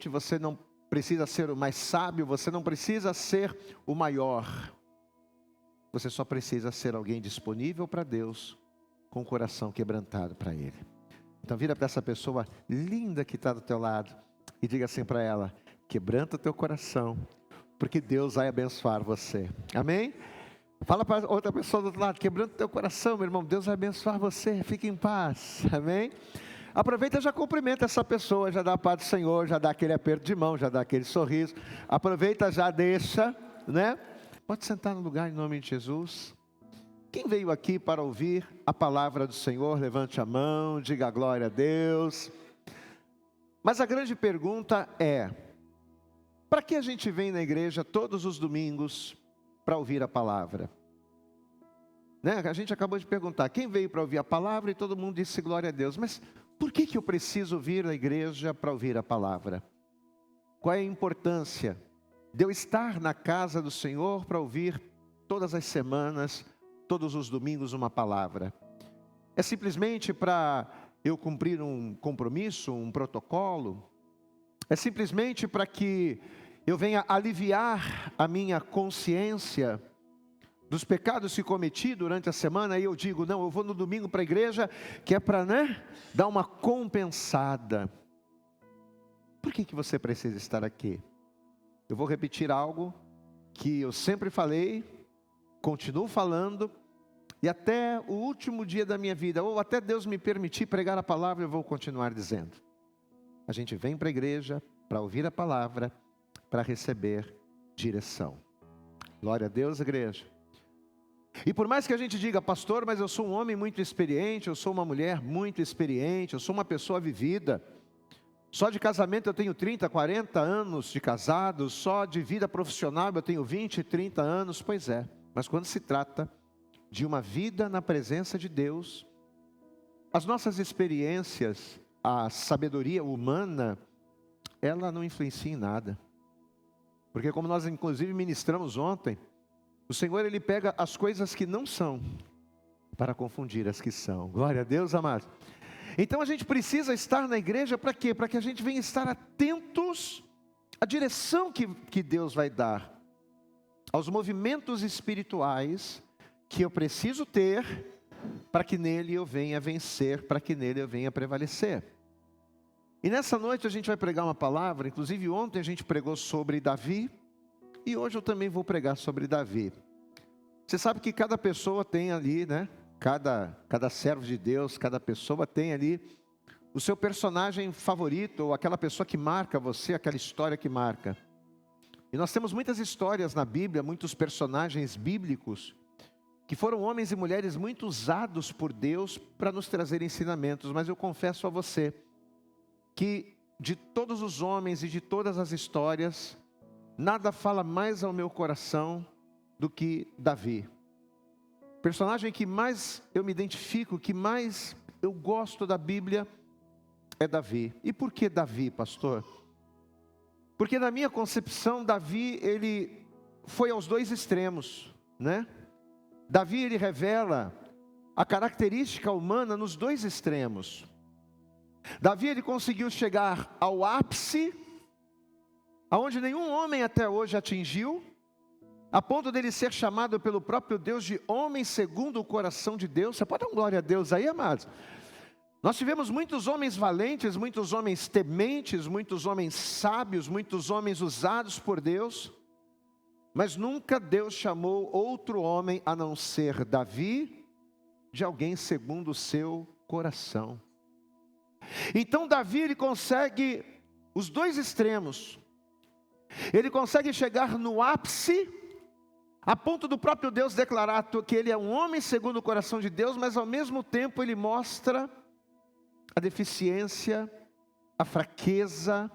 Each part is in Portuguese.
você não precisa ser o mais sábio, você não precisa ser o maior. Você só precisa ser alguém disponível para Deus, com o coração quebrantado para Ele. Então vira para essa pessoa linda que está do teu lado e diga assim para ela: quebranta o teu coração, porque Deus vai abençoar você. Amém? Fala para outra pessoa do outro lado: quebranta o teu coração, meu irmão, Deus vai abençoar você, fique em paz. Amém? Aproveita e já cumprimenta essa pessoa, já dá a paz do Senhor, já dá aquele aperto de mão, já dá aquele sorriso. Aproveita, já deixa, né? Pode sentar no lugar em nome de Jesus. Quem veio aqui para ouvir a palavra do Senhor, levante a mão, diga glória a Deus. Mas a grande pergunta é: para que a gente vem na igreja todos os domingos para ouvir a palavra? Né? A gente acabou de perguntar, quem veio para ouvir a palavra, e todo mundo disse glória a Deus. Mas por que eu preciso vir à igreja para ouvir a palavra? Qual é a importância de eu estar na casa do Senhor para ouvir todas as semanas, todos os domingos uma palavra? É simplesmente para eu cumprir um compromisso, um protocolo? É simplesmente para que eu venha aliviar a minha consciência dos pecados que cometi durante a semana, e eu digo, não, eu vou no domingo para a igreja, que é para, né, dar uma compensada. Por que você precisa estar aqui? Eu vou repetir algo que eu sempre falei, continuo falando, e até o último dia da minha vida, ou até Deus me permitir pregar a palavra, eu vou continuar dizendo. A gente vem para a igreja para ouvir a palavra, para receber direção. Glória a Deus, igreja. E por mais que a gente diga, pastor, mas eu sou um homem muito experiente, eu sou uma mulher muito experiente, eu sou uma pessoa vivida. Só de casamento eu tenho 30, 40 anos de casado, só de vida profissional eu tenho 20, 30 anos. Pois é, mas quando se trata de uma vida na presença de Deus, as nossas experiências, a sabedoria humana, ela não influencia em nada. Porque como nós inclusive ministramos ontem, o Senhor, Ele pega as coisas que não são, para confundir as que são. Glória a Deus, amados. Então a gente precisa estar na igreja para quê? Para que a gente venha estar atentos à direção que Deus vai dar, aos movimentos espirituais que eu preciso ter, para que nele eu venha vencer, para que nele eu venha prevalecer. E nessa noite a gente vai pregar uma palavra, inclusive ontem a gente pregou sobre Davi, e hoje eu também vou pregar sobre Davi. Você sabe que cada pessoa tem ali, né? Cada servo de Deus, cada pessoa tem ali o seu personagem favorito, ou aquela pessoa que marca você, aquela história que marca. E nós temos muitas histórias na Bíblia, muitos personagens bíblicos, que foram homens e mulheres muito usados por Deus para nos trazer ensinamentos. Mas eu confesso a você, que de todos os homens e de todas as histórias, nada fala mais ao meu coração do que Davi. O personagem que mais eu me identifico, que mais eu gosto da Bíblia, é Davi. E por que Davi, pastor? Porque na minha concepção, Davi, ele foi aos dois extremos, né? Davi, ele revela a característica humana nos dois extremos. Davi, ele conseguiu chegar ao ápice, aonde nenhum homem até hoje atingiu, a ponto dele ser chamado pelo próprio Deus de homem segundo o coração de Deus. Você pode dar uma glória a Deus aí, amados? Nós tivemos muitos homens valentes, muitos homens tementes, muitos homens sábios, muitos homens usados por Deus, mas nunca Deus chamou outro homem a não ser Davi, de alguém segundo o seu coração. Então Davi, ele consegue os dois extremos. Ele consegue chegar no ápice, a ponto do próprio Deus declarar que ele é um homem segundo o coração de Deus, mas ao mesmo tempo ele mostra a deficiência, a fraqueza,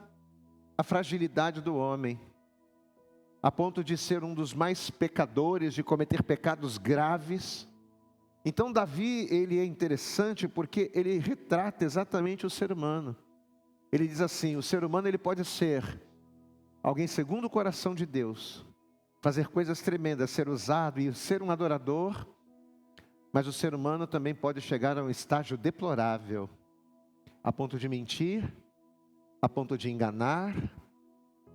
a fragilidade do homem, a ponto de ser um dos mais pecadores, de cometer pecados graves. Então Davi, ele é interessante porque ele retrata exatamente o ser humano. Ele diz assim, o ser humano, ele pode ser alguém segundo o coração de Deus, fazer coisas tremendas, ser usado e ser um adorador, mas o ser humano também pode chegar a um estágio deplorável, a ponto de mentir, a ponto de enganar,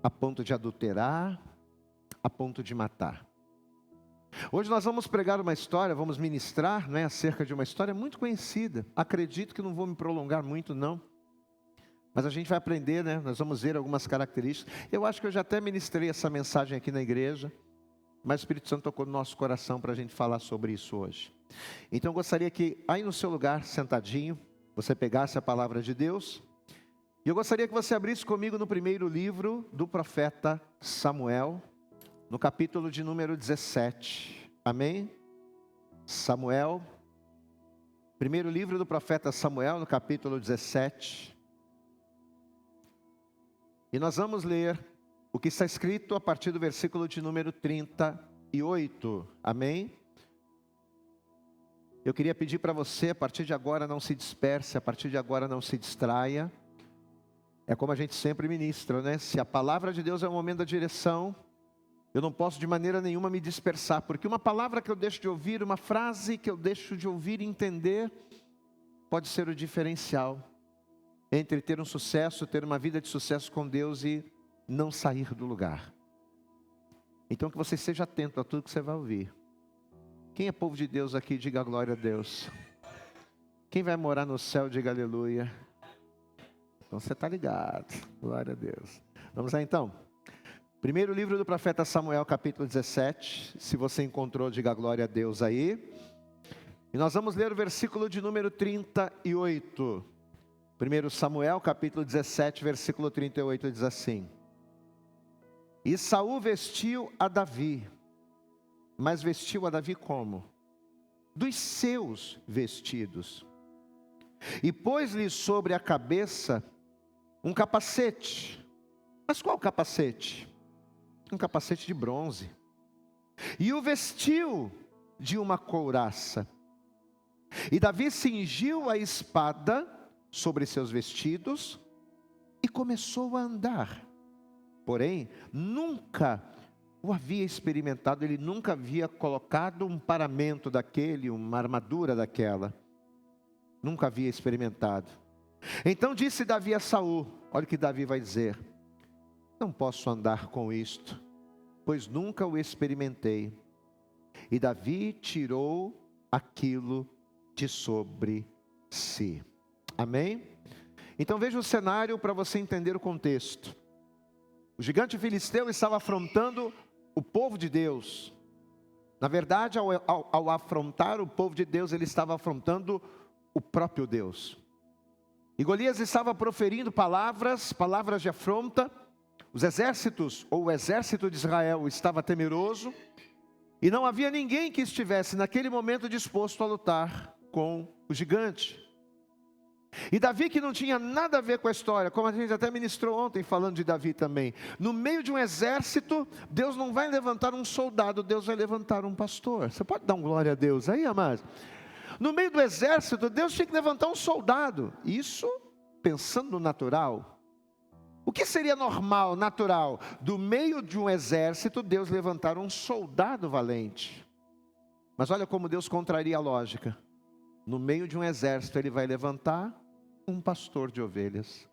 a ponto de adulterar, a ponto de matar. Hoje nós vamos pregar uma história, vamos ministrar, acerca de uma história muito conhecida. Acredito que não vou me prolongar muito, não. Mas a gente vai aprender, nós vamos ver algumas características. Eu acho que eu já até ministrei essa mensagem aqui na igreja, mas o Espírito Santo tocou no nosso coração para a gente falar sobre isso hoje. Então eu gostaria que, aí no seu lugar, sentadinho, você pegasse a palavra de Deus. E eu gostaria que você abrisse comigo no primeiro livro do profeta Samuel, no capítulo de número 17, amém? Samuel, primeiro livro do profeta Samuel, no capítulo 17. E nós vamos ler o que está escrito a partir do versículo de número 38, amém? Eu queria pedir para você, a partir de agora não se disperse, a partir de agora não se distraia. É como a gente sempre ministra, Se a palavra de Deus é o momento da direção, eu não posso de maneira nenhuma me dispersar, porque uma palavra que eu deixo de ouvir, uma frase que eu deixo de ouvir e entender, pode ser o diferencial entre ter um sucesso, ter uma vida de sucesso com Deus e não sair do lugar. Então que você esteja atento a tudo que você vai ouvir. Quem é povo de Deus aqui, diga glória a Deus. Quem vai morar no céu, diga aleluia. Então você está ligado, glória a Deus. Vamos lá então. Primeiro livro do profeta Samuel, capítulo 17. Se você encontrou, diga glória a Deus aí. E nós vamos ler o versículo de número 38. Primeiro Samuel, capítulo 17, versículo 38, diz assim: E Saul vestiu a Davi. Mas vestiu a Davi como? Dos seus vestidos. E pôs-lhe sobre a cabeça um capacete. Mas qual capacete? Um capacete de bronze. E o vestiu de uma couraça. E Davi cingiu a espada sobre seus vestidos e começou a andar. Porém, nunca o havia experimentado, ele nunca havia colocado um paramento daquele, uma armadura daquela. Nunca havia experimentado. Então disse Davi a Saul, olha o que Davi vai dizer: não posso andar com isto, pois nunca o experimentei. E Davi tirou aquilo de sobre si. Amém? Então veja o cenário para você entender o contexto. O gigante filisteu estava afrontando o povo de Deus. Na verdade, ao afrontar o povo de Deus, ele estava afrontando o próprio Deus. E Golias estava proferindo palavras de afronta. Os exércitos, ou o exército de Israel, estava temeroso. E não havia ninguém que estivesse naquele momento disposto a lutar com o gigante. E Davi, que não tinha nada a ver com a história, como a gente até ministrou ontem falando de Davi também. No meio de um exército, Deus não vai levantar um soldado, Deus vai levantar um pastor. Você pode dar um glória a Deus aí, amados? No meio do exército, Deus tinha que levantar um soldado. Isso pensando no natural. O que seria normal, natural? Do meio de um exército, Deus levantar um soldado valente. Mas olha como Deus contraria a lógica. No meio de um exército, Ele vai levantar um pastor de ovelhas.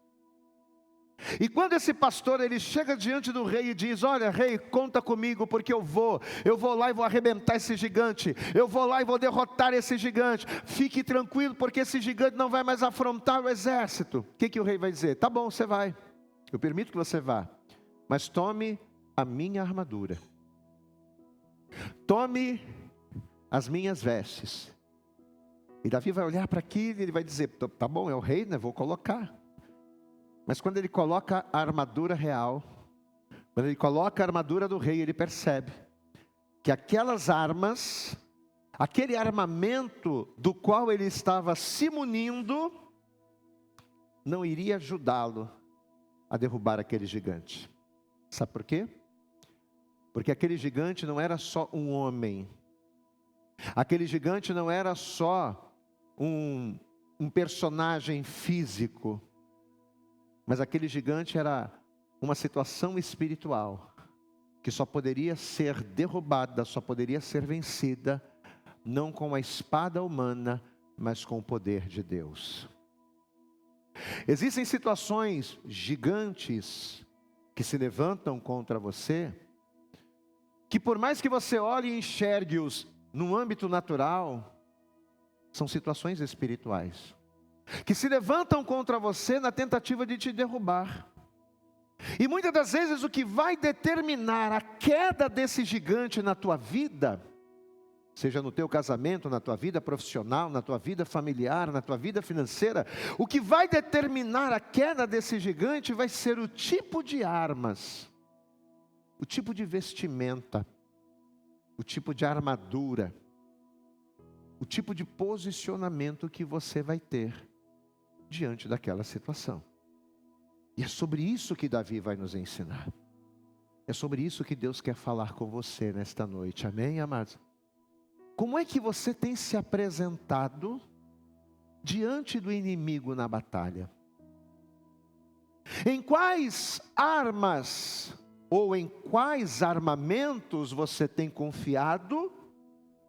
E quando esse pastor, ele chega diante do rei e diz: olha, rei, conta comigo, porque eu vou lá e vou arrebentar esse gigante, eu vou lá e vou derrotar esse gigante, fique tranquilo, porque esse gigante não vai mais afrontar o exército. O que o rei vai dizer? Tá bom, você vai, eu permito que você vá, mas tome a minha armadura, tome as minhas vestes. E Davi vai olhar para aquilo e ele vai dizer: tá bom, é o rei, vou colocar. Mas quando ele coloca a armadura real, quando ele coloca a armadura do rei, ele percebe que aquelas armas, aquele armamento do qual ele estava se munindo, não iria ajudá-lo a derrubar aquele gigante. Sabe por quê? Porque aquele gigante não era só um homem, aquele gigante não era só um personagem físico, mas aquele gigante era uma situação espiritual, que só poderia ser derrubada, só poderia ser vencida, não com a espada humana, mas com o poder de Deus. Existem situações gigantes que se levantam contra você, que por mais que você olhe e enxergue-os no âmbito natural, são situações espirituais, que se levantam contra você na tentativa de te derrubar. E muitas das vezes o que vai determinar a queda desse gigante na tua vida, seja no teu casamento, na tua vida profissional, na tua vida familiar, na tua vida financeira, o que vai determinar a queda desse gigante vai ser o tipo de armas, o tipo de vestimenta, o tipo de armadura, o tipo de posicionamento que você vai ter diante daquela situação. E é sobre isso que Davi vai nos ensinar. É sobre isso que Deus quer falar com você nesta noite. Amém, amados? Como é que você tem se apresentado diante do inimigo na batalha? Em quais armas ou em quais armamentos você tem confiado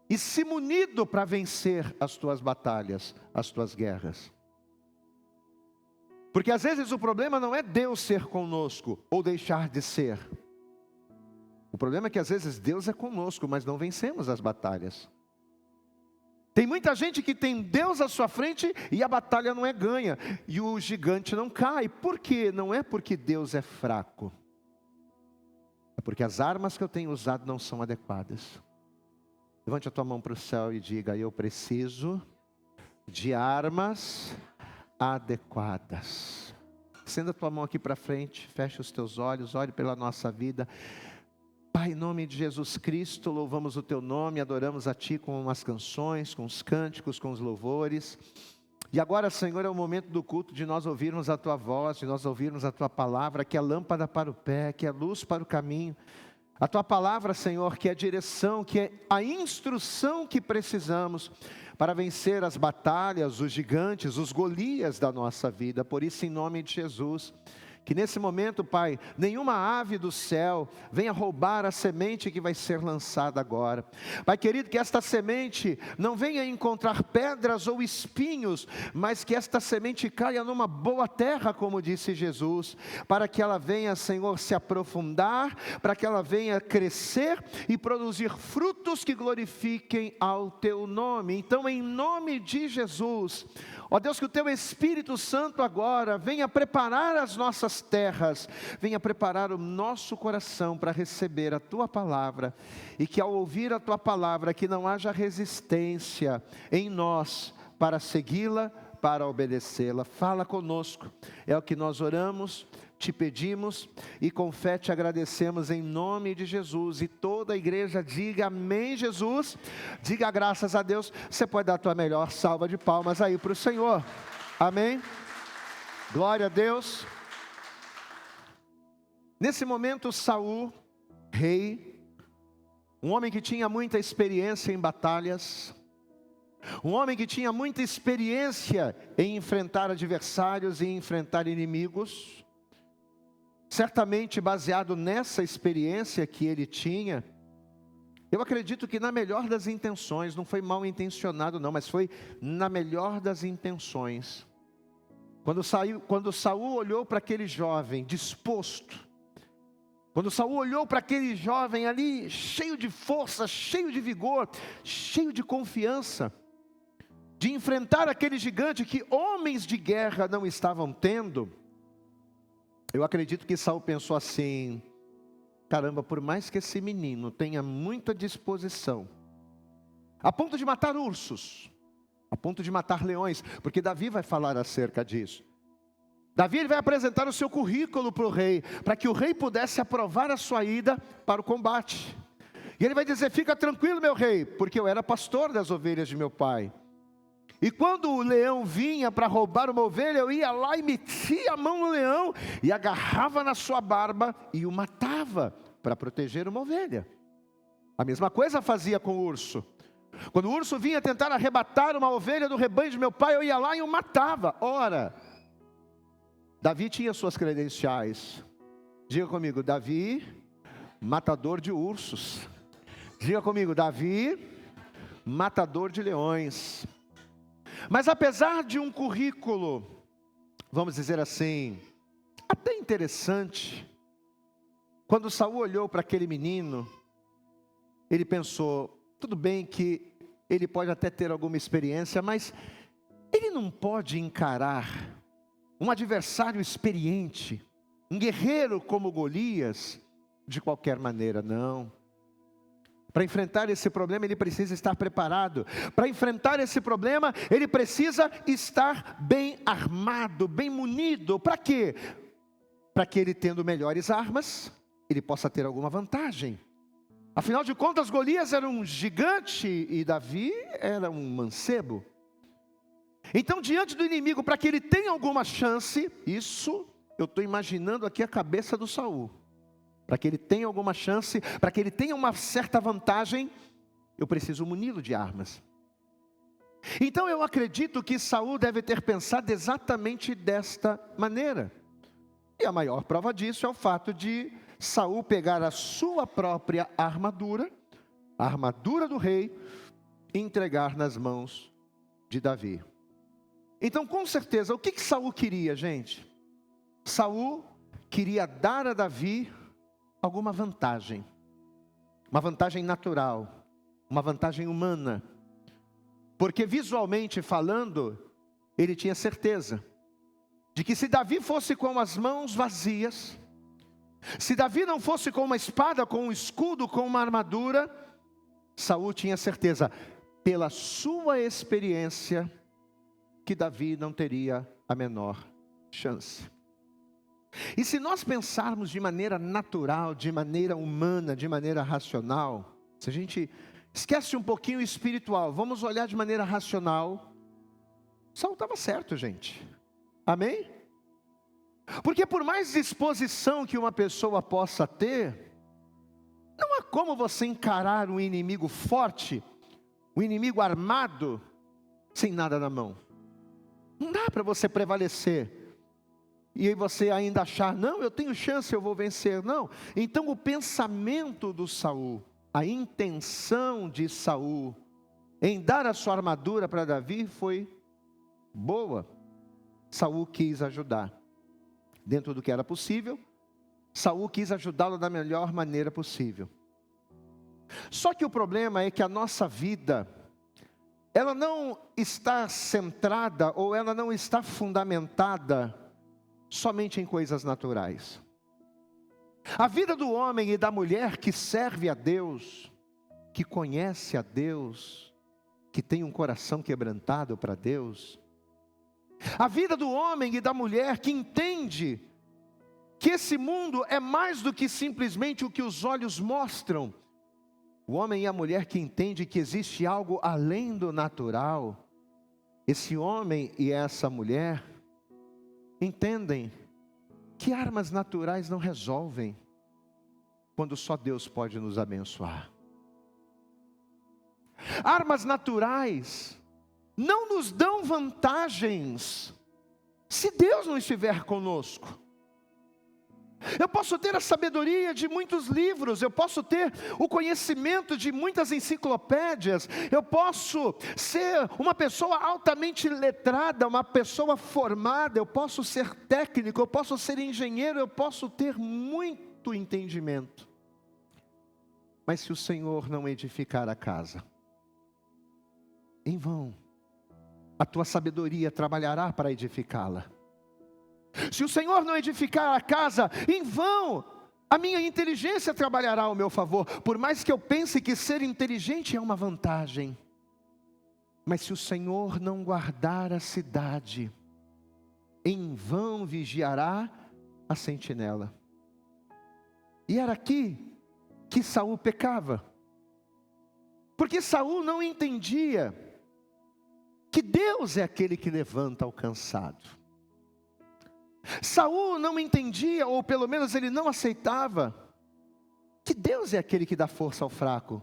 e se munido para vencer as tuas batalhas, as tuas guerras? Porque às vezes o problema não é Deus ser conosco ou deixar de ser. O problema é que às vezes Deus é conosco, mas não vencemos as batalhas. Tem muita gente que tem Deus à sua frente e a batalha não é ganha. E o gigante não cai. Por quê? Não é porque Deus é fraco. É porque as armas que eu tenho usado não são adequadas. Levante a tua mão para o céu e diga: eu preciso de armas adequadas. Estenda a tua mão aqui para frente, fecha os teus olhos, olhe pela nossa vida. Pai, em nome de Jesus Cristo, louvamos o teu nome, adoramos a ti com as canções, com os cânticos, com os louvores. E agora, Senhor, é o momento do culto de nós ouvirmos a tua voz, de nós ouvirmos a tua palavra, que é lâmpada para o pé, que é luz para o caminho. A tua palavra, Senhor, que é a direção, que é a instrução que precisamos para vencer as batalhas, os gigantes, os Golias da nossa vida. Por isso, em nome de Jesus, que nesse momento, Pai, nenhuma ave do céu venha roubar a semente que vai ser lançada agora. Pai querido, que esta semente não venha encontrar pedras ou espinhos, mas que esta semente caia numa boa terra, como disse Jesus, para que ela venha, Senhor, se aprofundar, para que ela venha crescer e produzir frutos que glorifiquem ao Teu nome. Então, em nome de Jesus, ó Deus, que o Teu Espírito Santo agora venha preparar as nossas terras, venha preparar o nosso coração para receber a Tua palavra, e que ao ouvir a Tua palavra, que não haja resistência em nós para segui-la, para obedecê-la. Fala conosco, é o que nós oramos, te pedimos e com fé te agradecemos em nome de Jesus. E toda a igreja diga amém, Jesus, diga graças a Deus. Você pode dar a tua melhor salva de palmas aí para o Senhor, amém? Glória a Deus. Nesse momento, Saul, rei, um homem que tinha muita experiência em batalhas, um homem que tinha muita experiência em enfrentar adversários e enfrentar inimigos, certamente baseado nessa experiência que ele tinha, eu acredito que na melhor das intenções, não foi mal intencionado não, mas foi na melhor das intenções, quando Saul olhou para aquele jovem disposto, quando Saul olhou para aquele jovem ali, cheio de força, cheio de vigor, cheio de confiança, de enfrentar aquele gigante que homens de guerra não estavam tendo, eu acredito que Saul pensou assim: caramba, por mais que esse menino tenha muita disposição, a ponto de matar ursos, a ponto de matar leões, porque Davi vai falar acerca disso. Davi ele vai apresentar o seu currículo para o rei, para que o rei pudesse aprovar a sua ida para o combate. E ele vai dizer: fica tranquilo, meu rei, porque eu era pastor das ovelhas de meu pai. E quando o leão vinha para roubar uma ovelha, eu ia lá e metia a mão no leão, e agarrava na sua barba e o matava, para proteger uma ovelha. A mesma coisa fazia com o urso. Quando o urso vinha tentar arrebatar uma ovelha do rebanho de meu pai, eu ia lá e o matava. Ora, Davi tinha suas credenciais. Diga comigo: Davi, matador de ursos. Diga comigo: Davi, matador de leões. Mas apesar de um currículo vamos dizer assim, até interessante. Quando Saul olhou para aquele menino, ele pensou, tudo bem que ele pode até ter alguma experiência, mas ele não pode encarar um adversário experiente, um guerreiro como Golias, de qualquer maneira, não. Para enfrentar esse problema, ele precisa estar preparado. Para enfrentar esse problema, ele precisa estar bem armado, bem munido. Para quê? Para que ele, tendo melhores armas, ele possa ter alguma vantagem. Afinal de contas, Golias era um gigante e Davi era um mancebo. Então, diante do inimigo, para que ele tenha alguma chance, isso eu estou imaginando aqui a cabeça do Saul. Para que ele tenha alguma chance, para que ele tenha uma certa vantagem, eu preciso muni-lo de armas. Então eu acredito que Saul deve ter pensado exatamente desta maneira. E a maior prova disso é o fato de Saul pegar a sua própria armadura, a armadura do rei, e entregar nas mãos de Davi. Então, com certeza, o que Saul queria, gente? Saul queria dar a Davi alguma vantagem, uma vantagem natural, uma vantagem humana, porque visualmente falando, ele tinha certeza de que se Davi fosse com as mãos vazias, se Davi não fosse com uma espada, com um escudo, com uma armadura, Saul tinha certeza, pela sua experiência, que Davi não teria a menor chance. E se nós pensarmos de maneira natural, de maneira humana, de maneira racional, se a gente esquece um pouquinho o espiritual, vamos olhar de maneira racional, Saul estava certo, gente. Amém? Porque por mais disposição que uma pessoa possa ter, não há como você encarar um inimigo forte, um inimigo armado, sem nada na mão. Não dá para você prevalecer. E aí você ainda achar, não, eu tenho chance, eu vou vencer. Não. Então o pensamento do Saul, a intenção de Saul em dar a sua armadura para Davi foi boa. Saul quis ajudar. Dentro do que era possível, Saul quis ajudá-lo da melhor maneira possível. Só que o problema é que a nossa vida, ela não está centrada ou ela não está fundamentada somente em coisas naturais. A vida do homem e da mulher que serve a Deus, que conhece a Deus, que tem um coração quebrantado para Deus, a vida do homem e da mulher que entende que esse mundo é mais do que simplesmente o que os olhos mostram, o homem e a mulher que entende que existe algo além do natural, esse homem e essa mulher entendem que armas naturais não resolvem, quando só Deus pode nos abençoar. Armas naturais não nos dão vantagens, se Deus não estiver conosco. Eu posso ter a sabedoria de muitos livros, eu posso ter o conhecimento de muitas enciclopédias, eu posso ser uma pessoa altamente letrada, uma pessoa formada, eu posso ser técnico, eu posso ser engenheiro, eu posso ter muito entendimento. Mas se o Senhor não edificar a casa, em vão a tua sabedoria trabalhará para edificá-la. Se o Senhor não edificar a casa, em vão a minha inteligência trabalhará ao meu favor. Por mais que eu pense que ser inteligente é uma vantagem, mas se o Senhor não guardar a cidade, em vão vigiará a sentinela. E era aqui que Saul pecava, porque Saul não entendia que Deus é aquele que levanta o cansado. Saul não entendia, ou pelo menos ele não aceitava, que Deus é aquele que dá força ao fraco,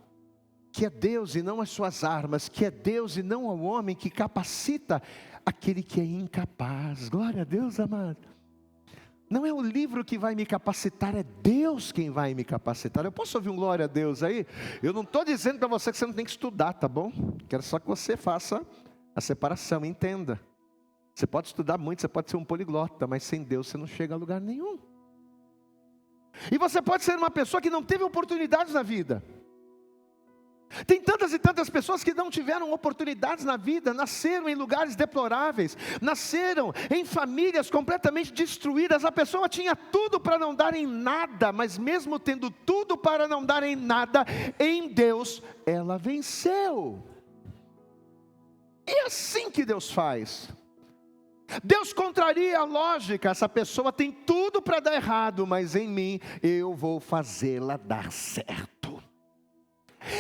que é Deus e não as suas armas, que é Deus e não ao homem que capacita aquele que é incapaz. Glória a Deus, amado. Não é o livro que vai me capacitar, é Deus quem vai me capacitar. Eu posso ouvir um glória a Deus aí? Eu não estou dizendo para você que você não tem que estudar, tá bom? Quero só que você faça a separação, entenda. Você pode estudar muito, você pode ser um poliglota, mas sem Deus você não chega a lugar nenhum. E você pode ser uma pessoa que não teve oportunidades na vida. Tem tantas e tantas pessoas que não tiveram oportunidades na vida, nasceram em lugares deploráveis, nasceram em famílias completamente destruídas. A pessoa tinha tudo para não dar em nada, mas mesmo tendo tudo para não dar em nada, em Deus ela venceu. E é assim que Deus faz. Deus contraria a lógica. Essa pessoa tem tudo para dar errado, mas em mim eu vou fazê-la dar certo.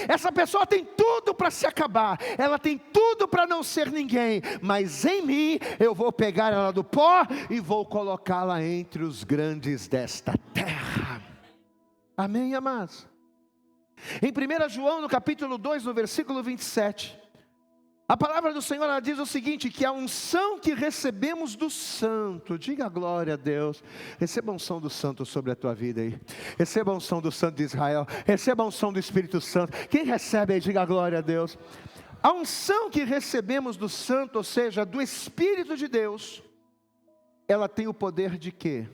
Essa pessoa tem tudo para se acabar, ela tem tudo para não ser ninguém, mas em mim eu vou pegar ela do pó e vou colocá-la entre os grandes desta terra. Amém, amados? Em 1 João, no capítulo 2, no versículo 27, a palavra do Senhor, ela diz o seguinte, que a unção que recebemos do Santo, diga glória a Deus, receba a unção do Santo sobre a tua vida aí, receba a unção do Santo de Israel, receba a unção do Espírito Santo. Quem recebe aí, diga glória a Deus. A unção que recebemos do Santo, ou seja, do Espírito de Deus, ela tem o poder de quê?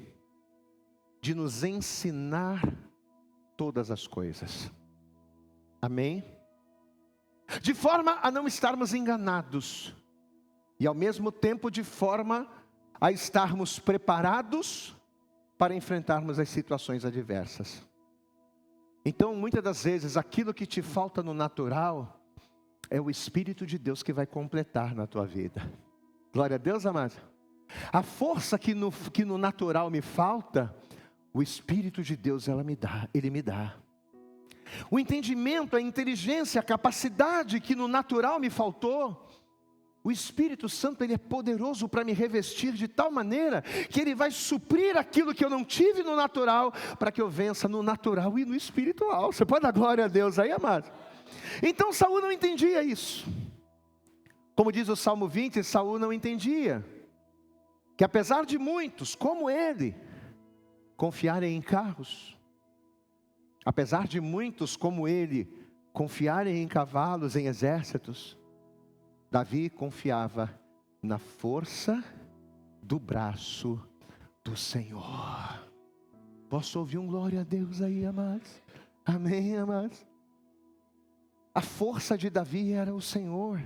De nos ensinar todas as coisas. Amém? De forma a não estarmos enganados, e ao mesmo tempo de forma a estarmos preparados para enfrentarmos as situações adversas. Então, muitas das vezes, aquilo que te falta no natural, é o Espírito de Deus que vai completar na tua vida. Glória a Deus, amado. A força que no natural me falta, o Espírito de Deus Ele me dá. O entendimento, a inteligência, a capacidade que no natural me faltou, o Espírito Santo, Ele é poderoso para me revestir de tal maneira que Ele vai suprir aquilo que eu não tive no natural, para que eu vença no natural e no espiritual. Você pode dar glória a Deus aí, amado? Então Saul não entendia isso. Como diz o Salmo 20, Saul não entendia que apesar de muitos, como ele, confiarem em carros, apesar de muitos como ele confiarem em cavalos, em exércitos, Davi confiava na força do braço do Senhor. Posso ouvir um glória a Deus aí, amados? Amém, amados? A força de Davi era o Senhor.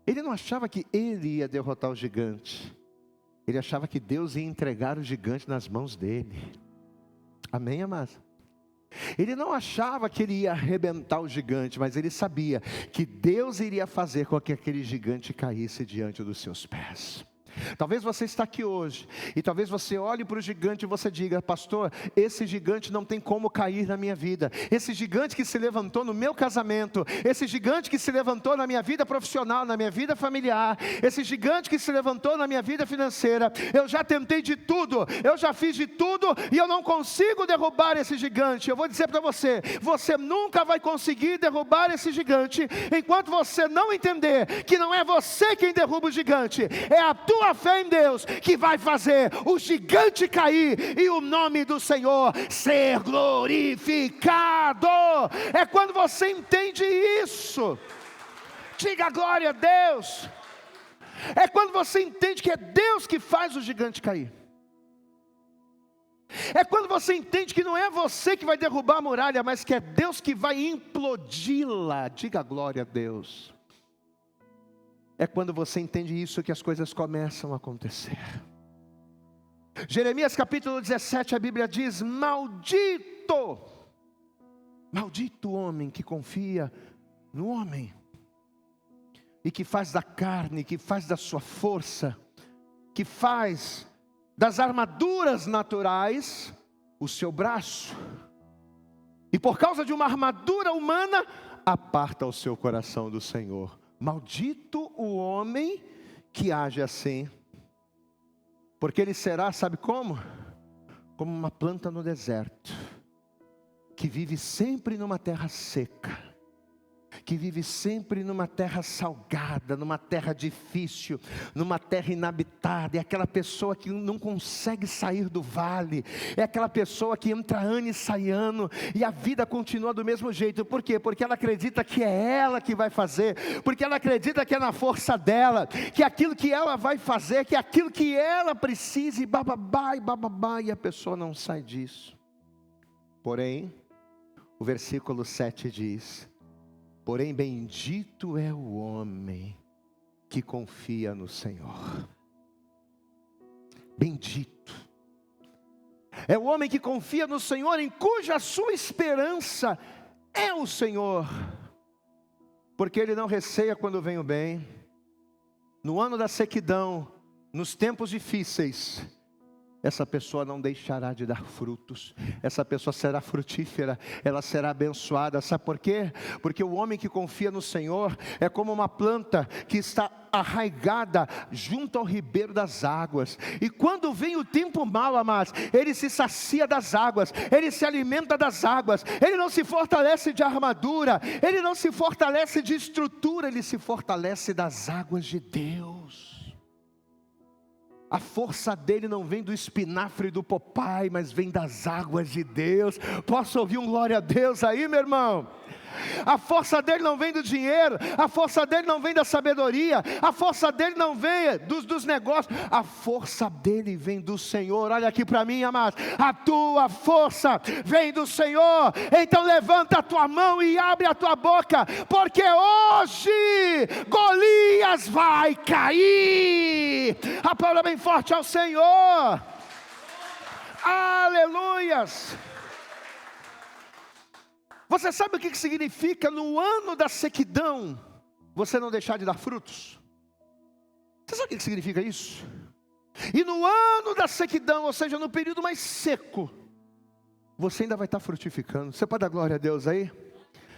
Ele não achava que ele ia derrotar o gigante. Ele achava que Deus ia entregar o gigante nas mãos dele. Amém, amados? Ele não achava que ele ia arrebentar o gigante, mas ele sabia que Deus iria fazer com que aquele gigante caísse diante dos seus pés. Talvez você está aqui hoje, e talvez você olhe para o gigante e você diga: pastor, esse gigante não tem como cair na minha vida. Esse gigante que se levantou no meu casamento, esse gigante que se levantou na minha vida profissional, na minha vida familiar, esse gigante que se levantou na minha vida financeira, eu já tentei de tudo, eu já fiz de tudo, e eu não consigo derrubar esse gigante. Eu vou dizer para você, você nunca vai conseguir derrubar esse gigante, enquanto você não entender que não é você quem derruba o gigante, é a tua fé em Deus que vai fazer o gigante cair e o nome do Senhor ser glorificado. É quando você entende isso. Diga glória a Deus. É quando você entende que é Deus que faz o gigante cair. É quando você entende que não é você que vai derrubar a muralha, mas que é Deus que vai implodi-la. Diga glória a Deus. É quando você entende isso que as coisas começam a acontecer. Jeremias capítulo 17, a Bíblia diz: maldito o homem que confia no homem, e que faz da carne, que faz da sua força, que faz das armaduras naturais o seu braço, e por causa de uma armadura humana, aparta o seu coração do Senhor. Maldito o homem que age assim, porque ele será, sabe como? Como uma planta no deserto, que vive sempre numa terra seca, que vive sempre numa terra salgada, numa terra difícil, numa terra inabitada. É aquela pessoa que não consegue sair do vale. É aquela pessoa que entra ano e sai ano, e a vida continua do mesmo jeito. Por quê? Porque ela acredita que é ela que vai fazer, porque ela acredita que é na força dela, que é aquilo que ela vai fazer, que é aquilo que ela precisa, e bababá, e a pessoa não sai disso. Porém, o versículo 7 diz: porém, bendito é o homem que confia no Senhor. Bendito é o homem que confia no Senhor, em cuja sua esperança é o Senhor. Porque ele não receia quando vem o bem. No ano da sequidão, nos tempos difíceis, essa pessoa não deixará de dar frutos. Essa pessoa será frutífera, ela será abençoada. Sabe por quê? Porque o homem que confia no Senhor é como uma planta que está arraigada junto ao ribeiro das águas. E quando vem o tempo mau, amados, ele se sacia das águas, ele se alimenta das águas. Ele não se fortalece de armadura, ele não se fortalece de estrutura, ele se fortalece das águas de Deus. A força dele não vem do espinafre do Popeye, mas vem das águas de Deus. Posso ouvir um glória a Deus aí, meu irmão? A força dele não vem do dinheiro, a força dele não vem da sabedoria, a força dele não vem dos negócios, a força dele vem do Senhor. Olha aqui para mim, amado, a tua força vem do Senhor. Então levanta a tua mão e abre a tua boca, porque hoje Golias vai cair. Aplauda bem forte ao Senhor. Aleluias. Você sabe o que significa no ano da sequidão você não deixar de dar frutos? Você sabe o que significa isso? E no ano da sequidão, ou seja, no período mais seco, você ainda vai estar frutificando. Você pode dar glória a Deus aí?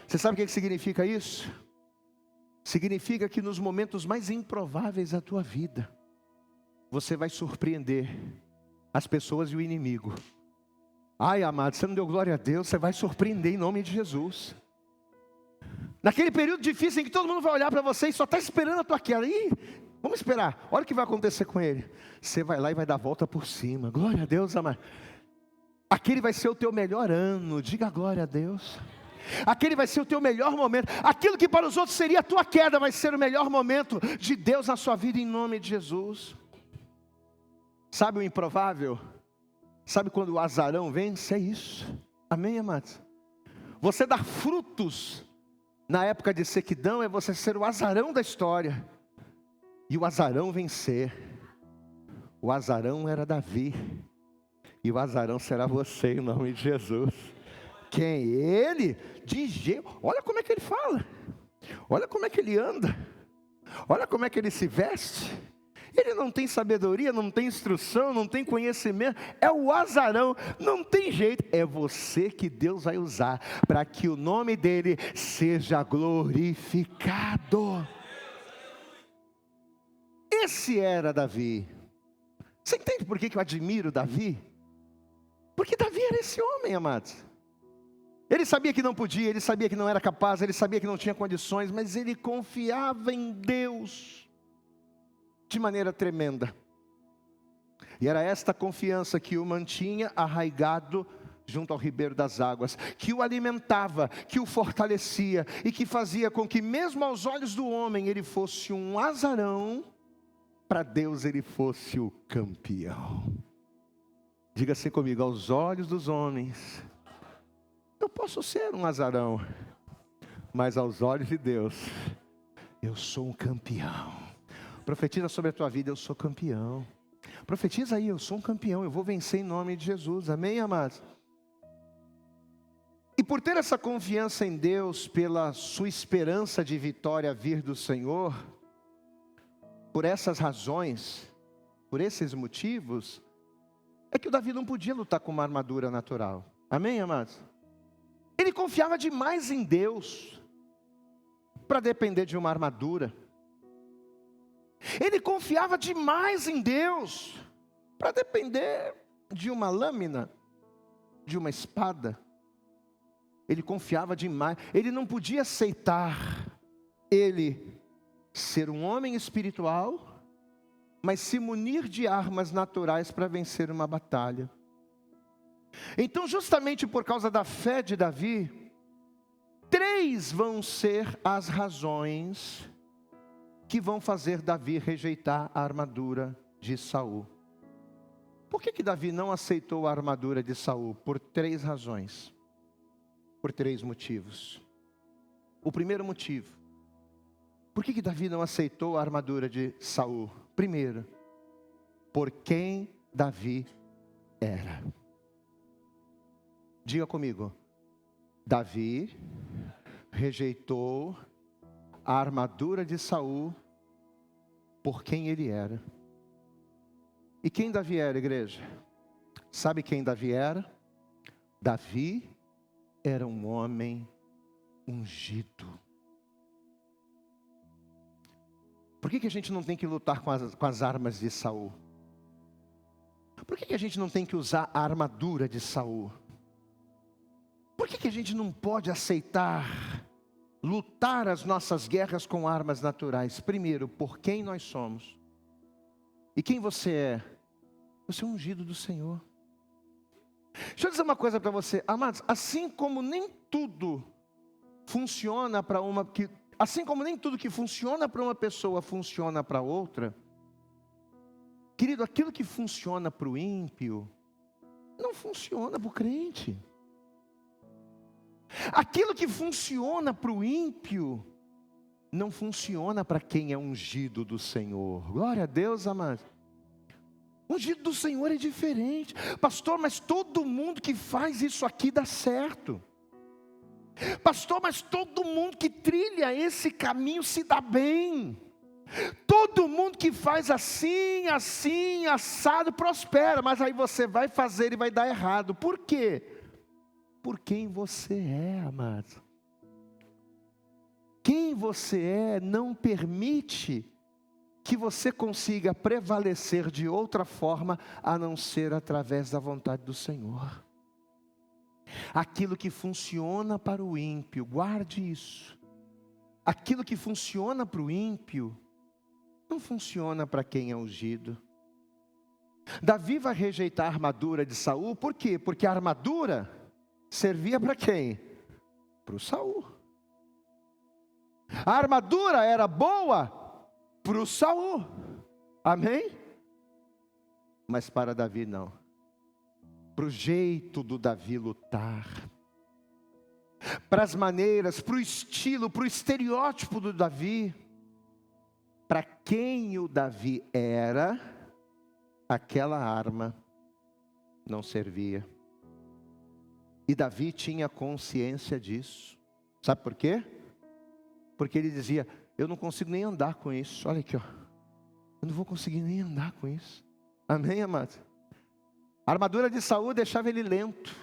Você sabe o que significa isso? Significa que nos momentos mais improváveis da tua vida, você vai surpreender as pessoas e o inimigo. Ai, amado, você não deu glória a Deus, você vai surpreender em nome de Jesus. Naquele período difícil em que todo mundo vai olhar para você e só está esperando a tua queda. Ih, vamos esperar, olha o que vai acontecer com ele. Você vai lá e vai dar a volta por cima. Glória a Deus, amado. Aquele vai ser o teu melhor ano, diga glória a Deus. Aquele vai ser o teu melhor momento. Aquilo que para os outros seria a tua queda, vai ser o melhor momento de Deus na sua vida, em nome de Jesus. Sabe o improvável? Sabe quando o azarão vence? É isso. Amém, amados? Você dar frutos na época de sequidão é você ser o azarão da história. E o azarão vencer. O azarão era Davi. E o azarão será você, em nome de Jesus. Quem? Ele? Olha como é que ele fala. Olha como é que ele anda. Olha como é que ele se veste. Ele não tem sabedoria, não tem instrução, não tem conhecimento. É o azarão, não tem jeito. É você que Deus vai usar para que o nome dele seja glorificado. Esse era Davi. Você entende por que eu admiro Davi? Porque Davi era esse homem, amados. Ele sabia que não podia, ele sabia que não era capaz, ele sabia que não tinha condições, mas ele confiava em Deus de maneira tremenda. E era esta confiança que o mantinha arraigado junto ao ribeiro das águas, que o alimentava, que o fortalecia e que fazia com que mesmo aos olhos do homem ele fosse um azarão, para Deus ele fosse o campeão. Diga assim comigo: aos olhos dos homens eu posso ser um azarão, mas aos olhos de Deus eu sou um campeão. Profetiza sobre a tua vida: eu sou campeão. Profetiza aí: eu sou um campeão, eu vou vencer em nome de Jesus. Amém, amados? E por ter essa confiança em Deus, pela sua esperança de vitória vir do Senhor, por essas razões, por esses motivos, é que o Davi não podia lutar com uma armadura natural. Amém, amados? Ele confiava demais em Deus para depender de uma armadura. Ele confiava demais em Deus para depender de uma lâmina, de uma espada. ele confiava demais, ele não podia aceitar ele ser um homem espiritual, mas se munir de armas naturais para vencer uma batalha. Então, justamente por causa da fé de Davi, 3 vão ser as razões que vão fazer Davi rejeitar a armadura de Saul. Por que Davi não aceitou a armadura de Saul? Por 3 razões. Por 3 motivos. O primeiro motivo. Por que Davi não aceitou a armadura de Saul? Primeiro, por quem Davi era. Diga comigo. Davi rejeitou a armadura de Saul por quem ele era. E quem Davi era, igreja? Sabe quem Davi era? Davi era um homem ungido. Por que a gente não tem que lutar com as armas de Saul? Por que a gente não tem que usar a armadura de Saul? Por que a gente não pode aceitar lutar as nossas guerras com armas naturais? Primeiro, por quem nós somos. E quem você é? Você é um ungido do Senhor. Deixa eu dizer uma coisa para você, amados. Assim como nem tudo funciona para assim como nem tudo que funciona para uma pessoa funciona para outra, querido, aquilo que funciona para o ímpio não funciona para o crente. Aquilo que funciona para o ímpio não funciona para quem é ungido do Senhor. Glória a Deus, amados. O ungido do Senhor é diferente. Pastor, mas todo mundo que faz isso aqui dá certo. Pastor, mas todo mundo que trilha esse caminho se dá bem. Todo mundo que faz assim, assado, prospera. Mas aí você vai fazer e vai dar errado. Por quê? Por quem você é, amado. Quem você é não permite que você consiga prevalecer de outra forma, a não ser através da vontade do Senhor. Aquilo que funciona para o ímpio, guarde isso. Aquilo que funciona para o ímpio, não funciona para quem é ungido. Davi vai rejeitar a armadura de Saul, por quê? Porque a armadura servia para quem? Para o Saul. A armadura era boa para o Saul, amém? Mas para Davi não. Para o jeito do Davi lutar, para as maneiras, para o estilo, para o estereótipo do Davi, para quem o Davi era, aquela arma não servia. E Davi tinha consciência disso. Sabe por quê? Porque ele dizia, eu não consigo nem andar com isso. Olha aqui, ó. Eu não vou conseguir nem andar com isso. Amém, amado? A armadura de Saul deixava ele lento.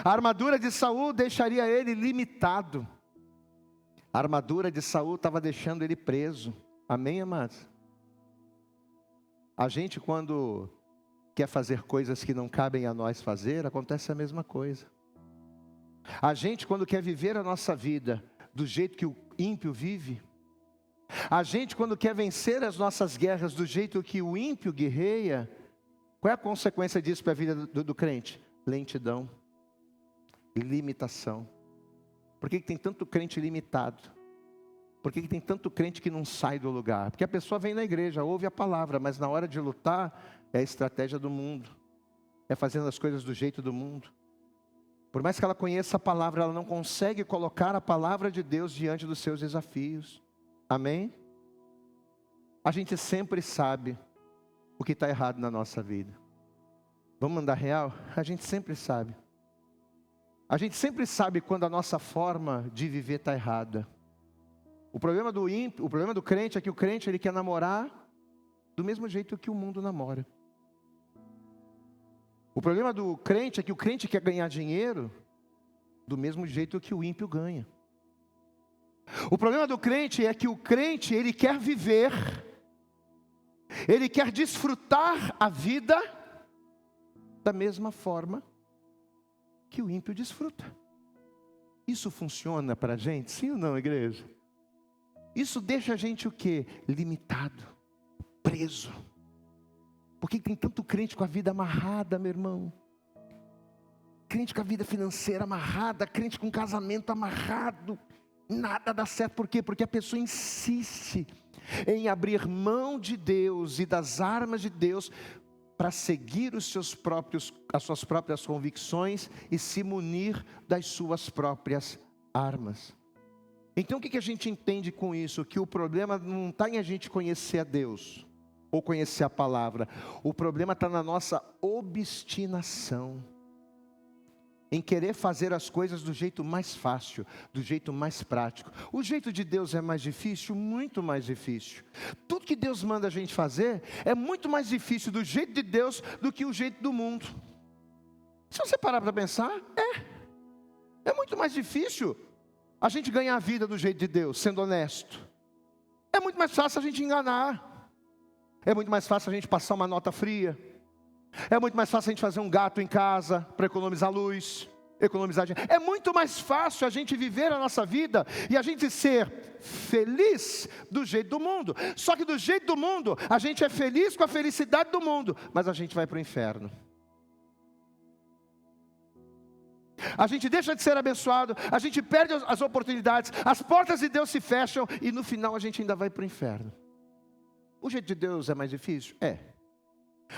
A armadura de Saul deixaria ele limitado. A armadura de Saul estava deixando ele preso. Amém, amados? A gente, quando quer fazer coisas que não cabem a nós fazer, acontece a mesma coisa. A gente, quando quer viver a nossa vida do jeito que o ímpio vive, a gente, quando quer vencer as nossas guerras do jeito que o ímpio guerreia, qual é a consequência disso para a vida do crente? Lentidão, limitação. Por que tem tanto crente limitado? Por que tem tanto crente que não sai do lugar? Porque a pessoa vem na igreja, ouve a palavra, mas na hora de lutar, é a estratégia do mundo. É fazendo as coisas do jeito do mundo. Por mais que ela conheça a palavra, ela não consegue colocar a palavra de Deus diante dos seus desafios. Amém? A gente sempre sabe o que está errado na nossa vida. Vamos mandar real? A gente sempre sabe. A gente sempre sabe quando a nossa forma de viver está errada. O problema do ímpio, o problema do crente é que o crente ele quer namorar do mesmo jeito que o mundo namora. O problema do crente é que o crente quer ganhar dinheiro do mesmo jeito que o ímpio ganha. O problema do crente é que o crente ele quer viver, ele quer desfrutar a vida da mesma forma que o ímpio desfruta. Isso funciona para a gente? Sim ou não, igreja? Isso deixa a gente o quê? Limitado, preso. Por que tem tanto crente com a vida amarrada, meu irmão? Crente com a vida financeira amarrada, crente com casamento amarrado. Nada dá certo, por quê? Porque a pessoa insiste em abrir mão de Deus e das armas de Deus para seguir as suas próprias convicções e se munir das suas próprias armas. Então o que a gente entende com isso? Que o problema não está em a gente conhecer a Deus, ou conhecer a palavra. O problema está na nossa obstinação, em querer fazer as coisas do jeito mais fácil, do jeito mais prático. O jeito de Deus é mais difícil? Muito mais difícil. Tudo que Deus manda a gente fazer é muito mais difícil do jeito de Deus do que o jeito do mundo. Se você parar para pensar, é muito mais difícil a gente ganhar a vida do jeito de Deus, sendo honesto. É muito mais fácil a gente enganar. É muito mais fácil a gente passar uma nota fria. É muito mais fácil a gente fazer um gato em casa para economizar luz, economizar dinheiro. É muito mais fácil a gente viver a nossa vida e a gente ser feliz do jeito do mundo. Só que do jeito do mundo, a gente é feliz com a felicidade do mundo, mas a gente vai para o inferno. A gente deixa de ser abençoado, a gente perde as oportunidades, as portas de Deus se fecham e no final a gente ainda vai para o inferno. O jeito de Deus é mais difícil?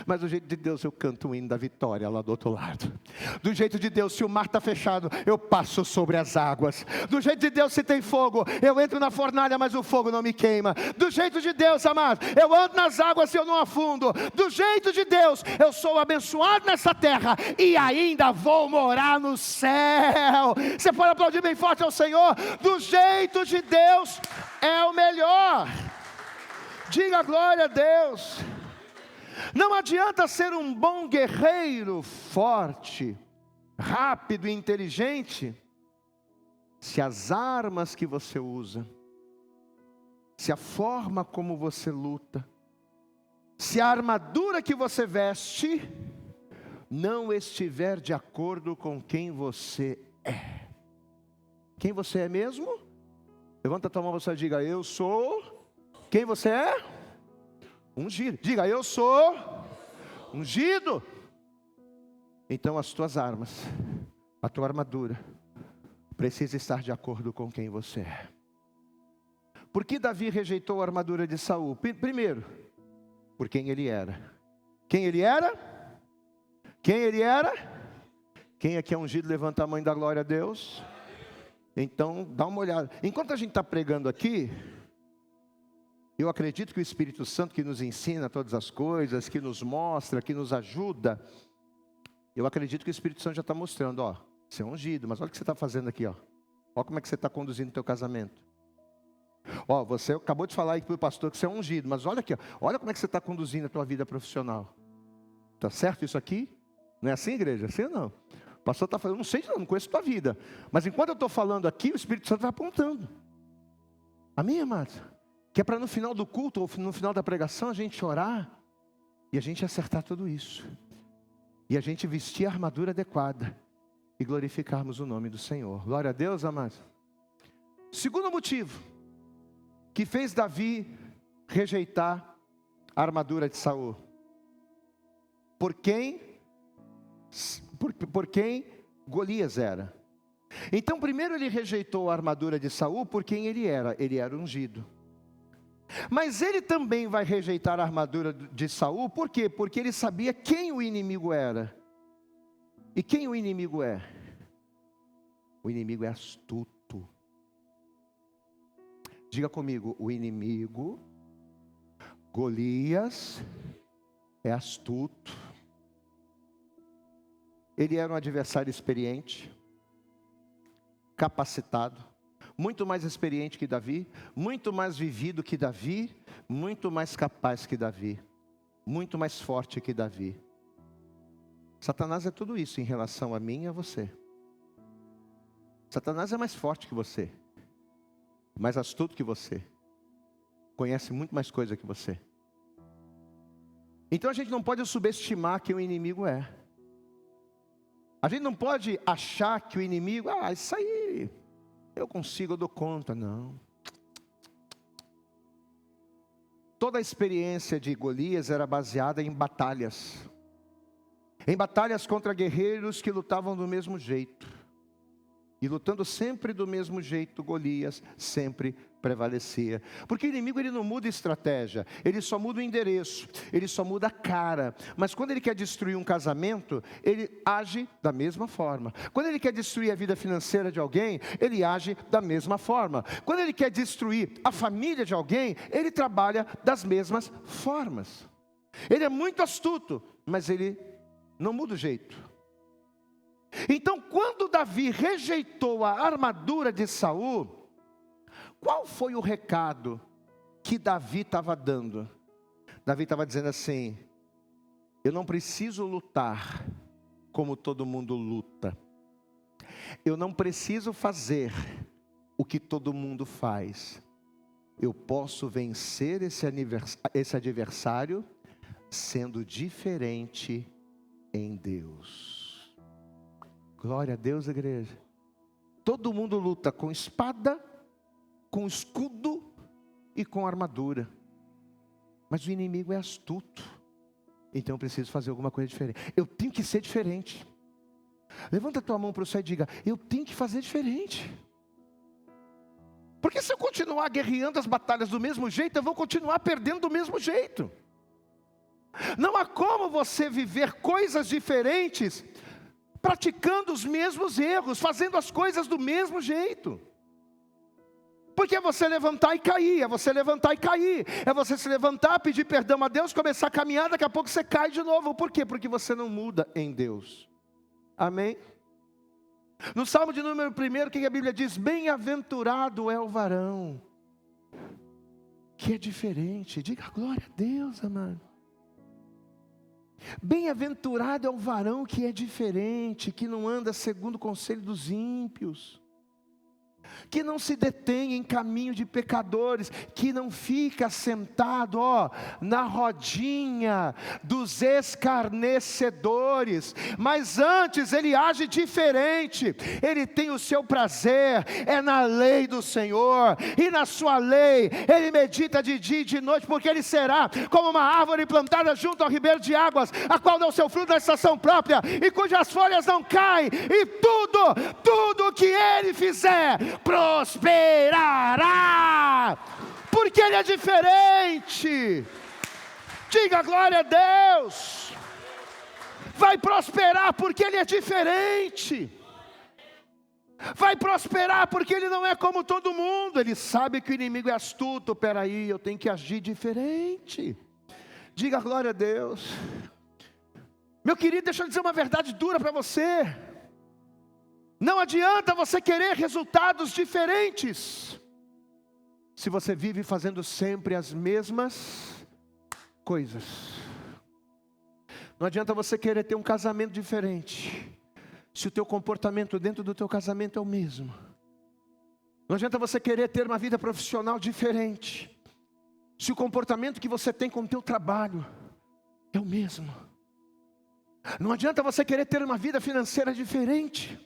Mas do jeito de Deus eu canto o hino da vitória lá do outro lado. Do jeito de Deus, se o mar está fechado, eu passo sobre as águas. Do jeito de Deus, se tem fogo, eu entro na fornalha, mas o fogo não me queima. Do jeito de Deus, amado, eu ando nas águas e eu não afundo. Do jeito de Deus, eu sou abençoado nessa terra e ainda vou morar no céu. Você pode aplaudir bem forte ao Senhor? Do jeito de Deus é o melhor. Diga glória a Deus. Não adianta ser um bom guerreiro, forte, rápido e inteligente, se as armas que você usa, se a forma como você luta, se a armadura que você veste, não estiver de acordo com quem você é. Quem você é mesmo? Levanta a tua mão, você diga, eu sou. Quem você é? Ungido. Diga, eu sou ungido. Então as tuas armas, a tua armadura, precisa estar de acordo com quem você é. Por que Davi rejeitou a armadura de Saul? Primeiro, por quem ele era. Quem ele era? Quem ele era? Quem aqui é ungido, levanta a mão e dá glória a Deus. Então, dá uma olhada. Enquanto a gente está pregando aqui, eu acredito que o Espírito Santo que nos ensina todas as coisas, que nos mostra, que nos ajuda, eu acredito que o Espírito Santo já está mostrando, você é ungido, mas olha o que você está fazendo aqui, olha como é que você está conduzindo o teu casamento. Você acabou de falar aí para o pastor que você é ungido, mas olha aqui, olha como é que você está conduzindo a tua vida profissional. Está certo isso aqui? Não é assim, igreja? Assim ou não? O pastor está falando, não sei, não conheço a tua vida, mas enquanto eu estou falando aqui, o Espírito Santo vai apontando. Amém, amados? Que é para no final do culto, ou no final da pregação, a gente orar, e a gente acertar tudo isso. E a gente vestir a armadura adequada, e glorificarmos o nome do Senhor. Glória a Deus, amados. Segundo motivo, que fez Davi rejeitar a armadura de Saul. Por quem Golias era. Então primeiro ele rejeitou a armadura de Saul por quem ele era ungido. Mas ele também vai rejeitar a armadura de Saul, por quê? Porque ele sabia quem o inimigo era. E quem o inimigo é? O inimigo é astuto. Diga comigo, o inimigo, Golias, é astuto. Ele era um adversário experiente, capacitado, muito mais experiente que Davi, muito mais vivido que Davi, muito mais capaz que Davi, muito mais forte que Davi. Satanás é tudo isso em relação a mim e a você. Satanás é mais forte que você, mais astuto que você, conhece muito mais coisa que você. Então a gente não pode subestimar quem o inimigo é. A gente não pode achar que o inimigo, isso aí, eu consigo, eu dou conta. Não. Toda a experiência de Golias era baseada em batalhas. Em batalhas contra guerreiros que lutavam do mesmo jeito. E lutando sempre do mesmo jeito, Golias sempre prevalecia. Porque o inimigo, ele não muda estratégia, ele só muda o endereço, ele só muda a cara. Mas quando ele quer destruir um casamento, ele age da mesma forma. Quando ele quer destruir a vida financeira de alguém, ele age da mesma forma. Quando ele quer destruir a família de alguém, ele trabalha das mesmas formas. Ele é muito astuto, mas ele não muda o jeito. Então, quando Davi rejeitou a armadura de Saul, qual foi o recado que Davi estava dando? Davi estava dizendo assim: eu não preciso lutar como todo mundo luta. Eu não preciso fazer o que todo mundo faz. Eu posso vencer esse adversário sendo diferente em Deus. Glória a Deus, igreja. Todo mundo luta com espada, com escudo e com armadura. Mas o inimigo é astuto. Então eu preciso fazer alguma coisa diferente. Eu tenho que ser diferente. Levanta a tua mão para o céu e diga: eu tenho que fazer diferente. Porque se eu continuar guerreando as batalhas do mesmo jeito, eu vou continuar perdendo do mesmo jeito. Não há como você viver coisas diferentes praticando os mesmos erros, fazendo as coisas do mesmo jeito. Porque é você levantar e cair, é você levantar e cair, é você se levantar, pedir perdão a Deus, começar a caminhar, daqui a pouco você cai de novo. Por quê? Porque você não muda em Deus. Amém? No Salmo de número 1, o que a Bíblia diz? Bem-aventurado é o varão que é diferente. Diga glória a Deus, amado. Bem-aventurado é o varão que é diferente, que não anda segundo o conselho dos ímpios, que não se detém em caminho de pecadores, que não fica sentado na rodinha dos escarnecedores, mas antes ele age diferente. Ele tem o seu prazer, é na lei do Senhor, e na sua lei ele medita de dia e de noite, porque ele será como uma árvore plantada junto ao ribeiro de águas, a qual dá o seu fruto na estação própria, e cujas folhas não caem, e tudo que ele fizer prosperará, porque ele é diferente. Diga glória a Deus. Vai prosperar porque ele é diferente. Vai prosperar porque ele não é como todo mundo. Ele sabe que o inimigo é astuto. Peraí, eu tenho que agir diferente. Diga glória a Deus. Meu querido, deixa eu dizer uma verdade dura para você. Não adianta você querer resultados diferentes se você vive fazendo sempre as mesmas coisas. Não adianta você querer ter um casamento diferente se o teu comportamento dentro do teu casamento é o mesmo. Não adianta você querer ter uma vida profissional diferente se o comportamento que você tem com o teu trabalho é o mesmo. Não adianta você querer ter uma vida financeira diferente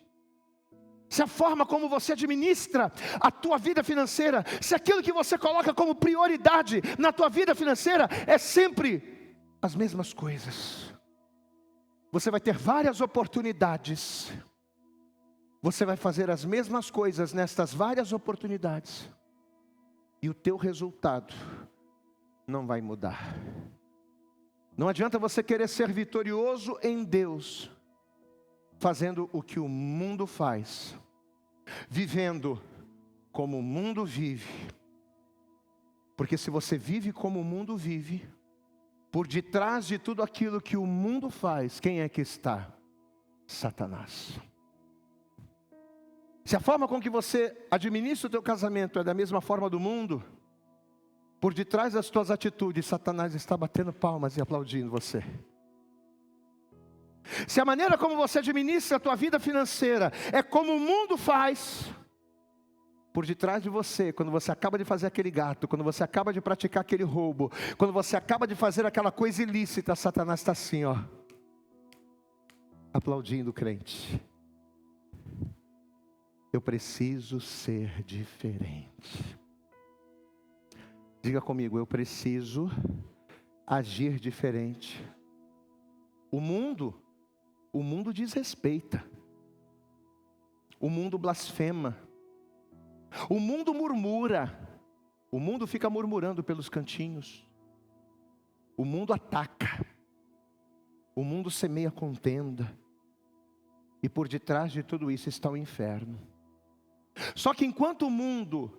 se a forma como você administra a tua vida financeira, se aquilo que você coloca como prioridade na tua vida financeira é sempre as mesmas coisas. Você vai ter várias oportunidades, você vai fazer as mesmas coisas nestas várias oportunidades, e o teu resultado não vai mudar. Não adianta você querer ser vitorioso em Deus fazendo o que o mundo faz, vivendo como o mundo vive. Porque se você vive como o mundo vive, por detrás de tudo aquilo que o mundo faz, quem é que está? Satanás. Se a forma com que você administra o teu casamento é da mesma forma do mundo, por detrás das tuas atitudes, Satanás está batendo palmas e aplaudindo você. Se a maneira como você administra a tua vida financeira é como o mundo faz, por detrás de você, quando você acaba de fazer aquele gato, quando você acaba de praticar aquele roubo, quando você acaba de fazer aquela coisa ilícita, Satanás está assim, aplaudindo o crente. Eu preciso ser diferente. Diga comigo, eu preciso agir diferente. O mundo desrespeita. O mundo blasfema. O mundo murmura. O mundo fica murmurando pelos cantinhos. O mundo ataca. O mundo semeia contenda. E por detrás de tudo isso está o inferno. Só que enquanto o mundo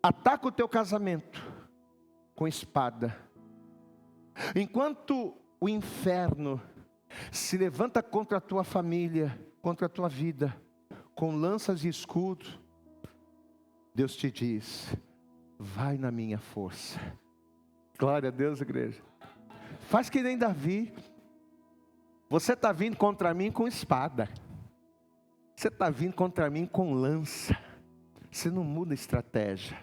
ataca o teu casamento com espada, enquanto o inferno se levanta contra a tua família, contra a tua vida, com lanças e escudo, Deus te diz: vai na minha força. Glória a Deus, igreja. Faz que nem Davi. Você está vindo contra mim com espada. Você está vindo contra mim com lança. Você não muda a estratégia.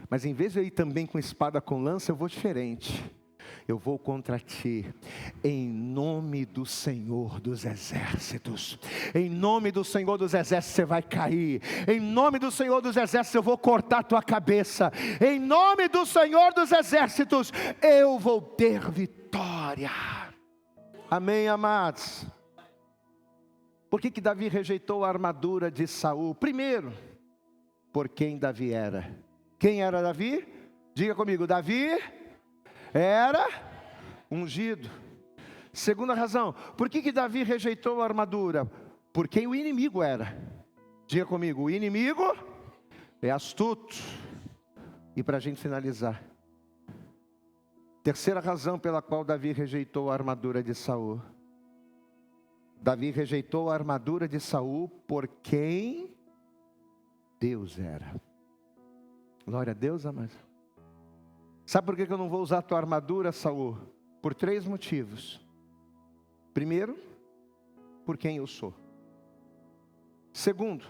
Mas em vez de eu ir também com espada com lança, eu vou diferente. Eu vou contra ti, em nome do Senhor dos Exércitos. Em nome do Senhor dos Exércitos você vai cair. Em nome do Senhor dos Exércitos eu vou cortar tua cabeça. Em nome do Senhor dos Exércitos eu vou ter vitória. Amém, amados? Por que Davi rejeitou a armadura de Saul? Primeiro, por quem Davi era. Quem era Davi? Diga comigo, Davi era ungido. Segunda razão, por que Davi rejeitou a armadura? Por quem o inimigo era. Diga comigo, o inimigo é astuto. E para a gente finalizar, terceira razão pela qual Davi rejeitou a armadura de Saul. Davi rejeitou a armadura de Saul por quem Deus era. Glória a Deus, amados. Sabe por que eu não vou usar a tua armadura, Saul? Por 3 motivos. Primeiro, por quem eu sou. Segundo,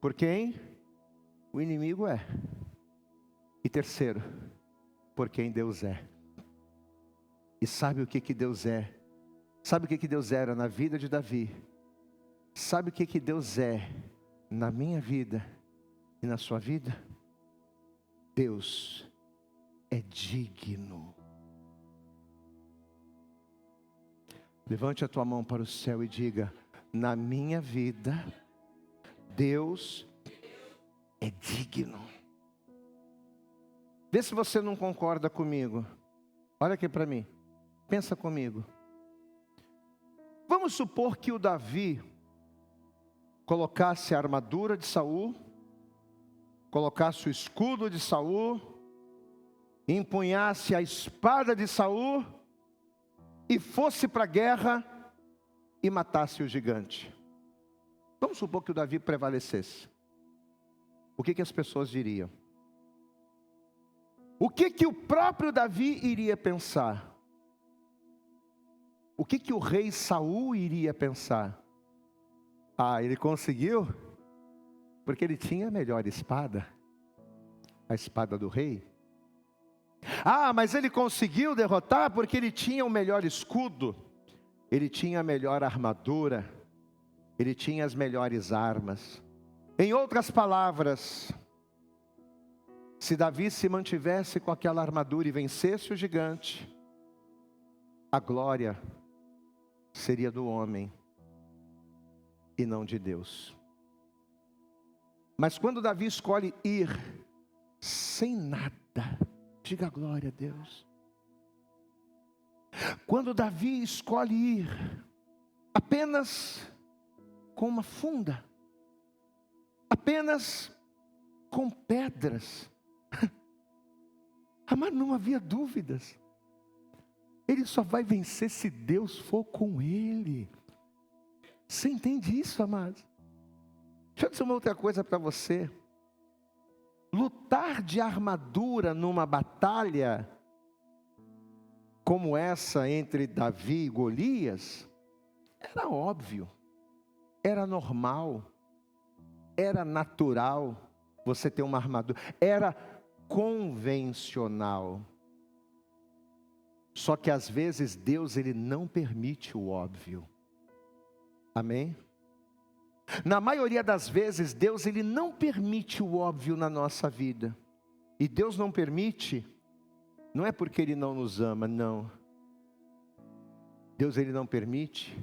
por quem o inimigo é. E terceiro, por quem Deus é. E sabe o que Deus é? Sabe o que Deus era na vida de Davi? Sabe o que Deus é na minha vida e na sua vida? Deus é digno. Levante a tua mão para o céu e diga: na minha vida, Deus é digno. Vê se você não concorda comigo. Olha aqui para mim. Pensa comigo. Vamos supor que o Davi colocasse a armadura de Saul, colocasse o escudo de Saul, empunhasse a espada de Saul e fosse para a guerra e matasse o gigante. Vamos supor que o Davi prevalecesse. O que as pessoas diriam? O que o próprio Davi iria pensar? O que o rei Saul iria pensar? Ah, ele conseguiu? Porque ele tinha a melhor espada. A espada do rei. Ah, mas ele conseguiu derrotar porque ele tinha o melhor escudo. Ele tinha a melhor armadura. Ele tinha as melhores armas. Em outras palavras, se Davi se mantivesse com aquela armadura e vencesse o gigante, a glória seria do homem e não de Deus. Mas quando Davi escolhe ir sem nada, diga glória a Deus. Quando Davi escolhe ir apenas com uma funda, apenas com pedras, mas não havia dúvidas. Ele só vai vencer se Deus for com ele. Você entende isso, amados? Deixa eu dizer uma outra coisa para você. Lutar de armadura numa batalha como essa entre Davi e Golias, era óbvio, era normal, era natural você ter uma armadura, era convencional. Só que às vezes Deus ele não permite o óbvio. Amém? Na maioria das vezes, Deus ele não permite o óbvio na nossa vida. E Deus não permite, não é porque Ele não nos ama, não. Deus ele não permite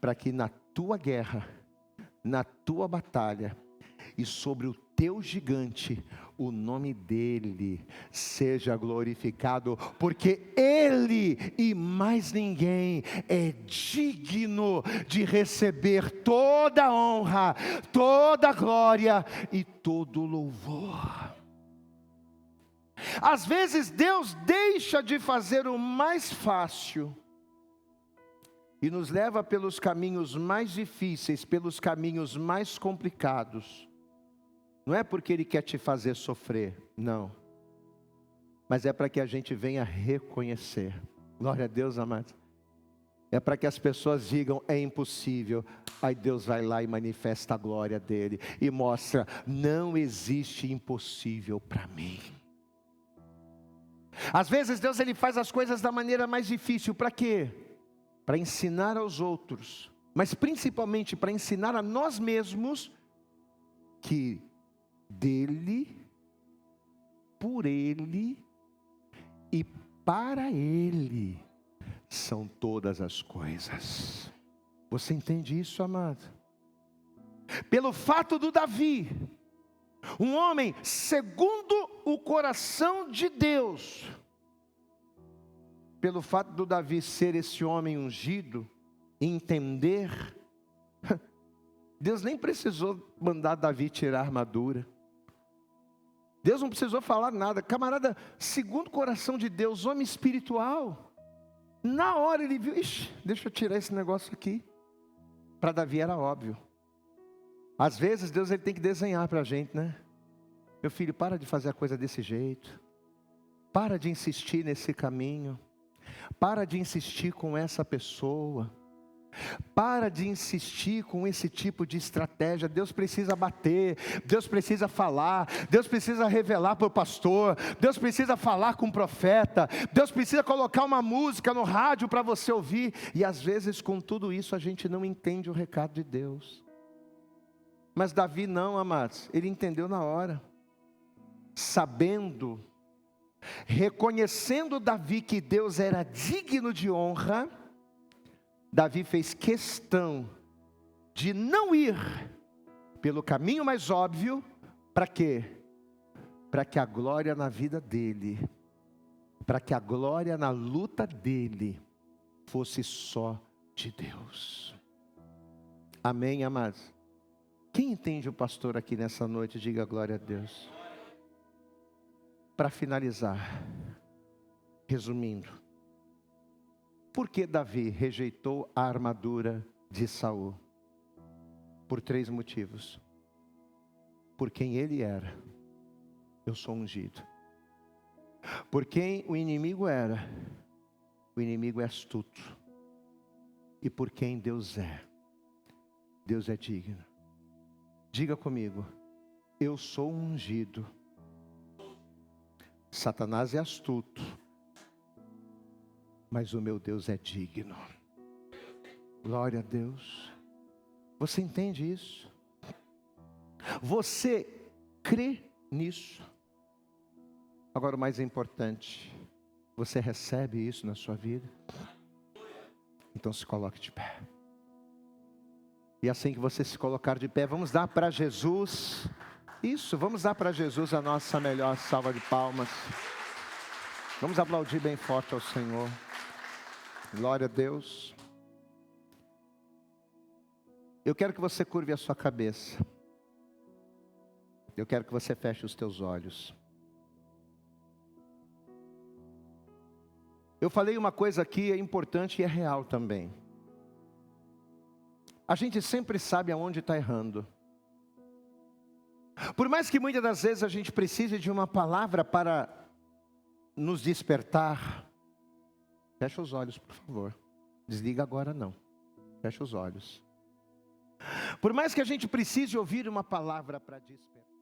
para que na tua guerra, na tua batalha e sobre o teu gigante, o nome dele seja glorificado, porque ele e mais ninguém é digno de receber toda a honra, toda a glória e todo o louvor. Às vezes Deus deixa de fazer o mais fácil e nos leva pelos caminhos mais difíceis, pelos caminhos mais complicados. Não é porque Ele quer te fazer sofrer, não. Mas é para que a gente venha reconhecer. Glória a Deus, amados. É para que as pessoas digam, é impossível. Aí Deus vai lá e manifesta a glória dEle. E mostra, não existe impossível para mim. Às vezes Deus ele faz as coisas da maneira mais difícil. Para quê? Para ensinar aos outros. Mas principalmente para ensinar a nós mesmos que dele, por ele e para ele são todas as coisas. Você entende isso, amado? Pelo fato do Davi, um homem segundo o coração de Deus, pelo fato do Davi ser esse homem ungido, entender, Deus nem precisou mandar Davi tirar a armadura. Deus não precisou falar nada. Camarada, segundo o coração de Deus, homem espiritual, na hora ele viu, ixi, deixa eu tirar esse negócio aqui. Para Davi era óbvio. Às vezes Deus ele tem que desenhar para a gente, né? Meu filho, para de fazer a coisa desse jeito. Para de insistir nesse caminho. Para de insistir com essa pessoa. Para de insistir com esse tipo de estratégia. Deus precisa bater, Deus precisa falar, Deus precisa revelar para o pastor, Deus precisa falar com o profeta, Deus precisa colocar uma música no rádio para você ouvir. E às vezes com tudo isso a gente não entende o recado de Deus. Mas Davi não, amados, ele entendeu na hora, sabendo, reconhecendo Davi que Deus era digno de honra. Davi fez questão de não ir pelo caminho mais óbvio. Para quê? Para que a glória na vida dele, para que a glória na luta dele fosse só de Deus. Amém, amados? Quem entende o pastor aqui nessa noite, diga glória a Deus. Para finalizar, resumindo, por que Davi rejeitou a armadura de Saul? Por 3 motivos. Por quem ele era, eu sou ungido. Por quem o inimigo era, o inimigo é astuto. E por quem Deus é digno. Diga comigo, eu sou ungido. Satanás é astuto, mas o meu Deus é digno. Glória a Deus. Você entende isso? Você crê nisso? Agora o mais importante, você recebe isso na sua vida? Então se coloque de pé. E assim que você se colocar de pé, vamos dar para Jesus, isso, vamos dar para Jesus a nossa melhor salva de palmas. Vamos aplaudir bem forte ao Senhor. Glória a Deus. Eu quero que você curve a sua cabeça. Eu quero que você feche os teus olhos. Eu falei uma coisa aqui, é importante e é real também. A gente sempre sabe aonde está errando. Por mais que muitas das vezes a gente precise de uma palavra para nos despertar. Fecha os olhos, por favor. Desliga agora não. Fecha os olhos. Por mais que a gente precise ouvir uma palavra para despertar.